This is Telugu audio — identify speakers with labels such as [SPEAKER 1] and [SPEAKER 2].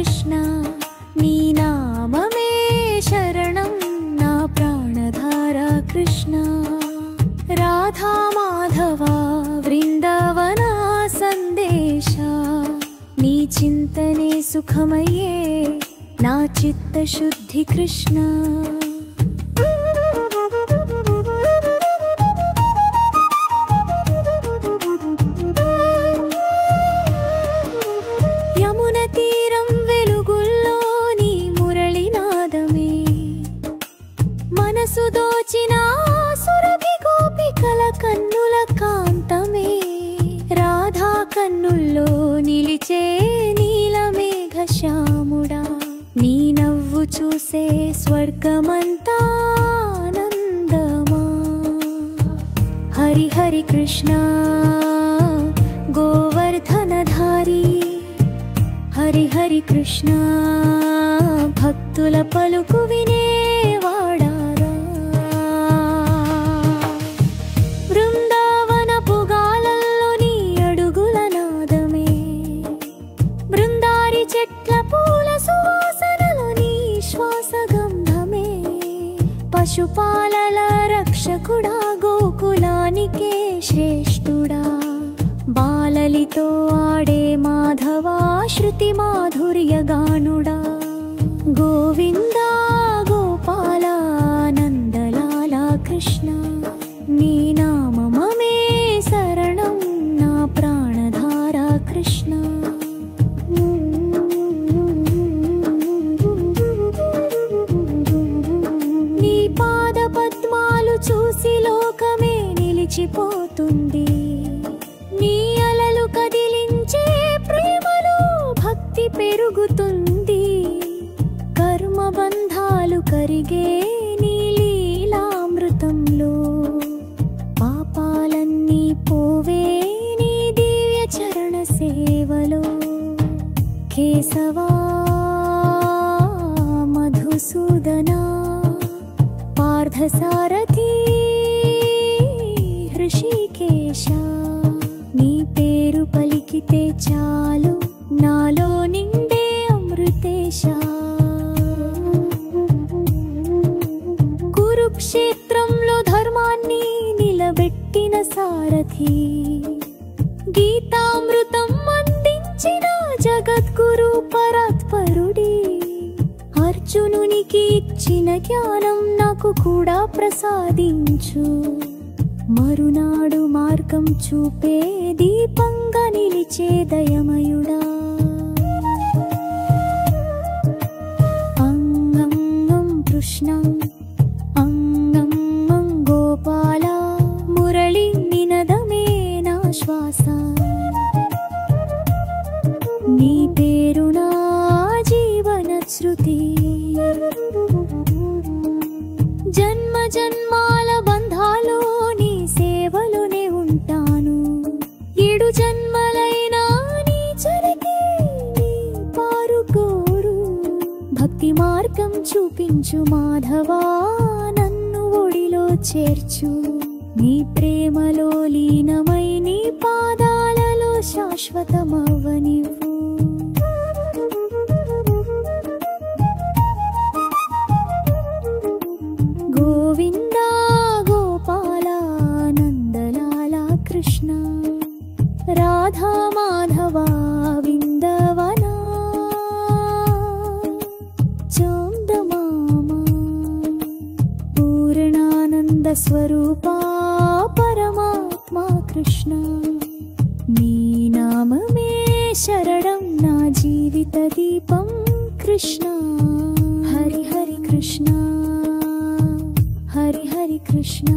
[SPEAKER 1] కృష్ణ నీ నామమే శరణం నా ప్రాణధార కృష్ణ రాధా మాధవ వృందావన సందేశ నీ చింతనే సుఖమయ్యే నా చిత్తశుద్ధి కృష్ణ యమున తీరం వెలుగుల్లో నీ మురళినాదమే మనసు దోచిన సురభి గోపికల కన్నుల కాంతమే రాధా కన్నుల్లో నిలిచే నీలమేఘ శ్యాముడా నీ నవ్వు చూసే స్వర్గమంతా ఆనందమా హరి హరి కృష్ణ గోవర్ధనధారి హరి హరి కృష్ణ భక్తుల పలుకు వినేవాడారా బృందావన పుగాలల్లో నీ అడుగుల నాదమే బృందారి చెట్ల పూల సువాసనలో నీ శ్వాస గంధమే పశుపాలల రక్షకుడా గోకులానికే శ్రేష్ఠుడా బాలలితో ఆడే మాధవా శృతి మాధుర్య గానుడా గోవింద గోపాల నందలాల కృష్ణ నీ నామమే శరణం నా ప్రాణధార కృష్ణ నీ పాద పద్మాలు చూసి లోకమే నిలిచిపోతుంది నీ అలలు కదిలించే ప్రేమలో భక్తి పెరుగుతుంది కర్మ బంధాలు కరిగే నీ లీలామృతంలో పాపాలన్నీ పోవే నీ దివ్య చరణ సేవలో కేశవా మధుసూదనా పార్థసారథి హృషికేశ నీ పేరు పలికితే చాలు నాలో నిండే అమృతేశ కురుక్షేత్రంలో ధర్మాన్ని నిలబెట్టిన సారథి గీతామృతం అందించిన జగద్గురు పరాత్పరుడి అర్జునునికి ఇచ్చిన జ్ఞానం నాకు కూడా ప్రసాదించు మరునాడు మార్గం చూపే దీపంగా నిలిచే దయమయుడా అంగం కృష్ణ అంగం గోపాల మురళి నినదమే నా శ్వాస నీ పేరు నా జీవన శృతి జన్మ జన్మాల బంధాలు నీ సేవలోనే ఉంటాను ఏడు జన్మలైనా నీ చరికే నీ పారుకోరు భక్తి మార్గం చూపించు మాధవా నన్ను ఒడిలో చేర్చు నీ ప్రేమలో లీనమై నీ పాదాలలో శాశ్వతమవ్వనివ్వు గోవింద గోపాల నందలాల కృష్ణ రాధా మాధవ విందవన చందమామ పూర్ణానంద స్వరూపా పరమాత్మా కృష్ణ నీ నామమే శరణం నా జీవిత దీపం కృష్ణ హరి హరి కృష్ణ హరి హరి కృష్ణ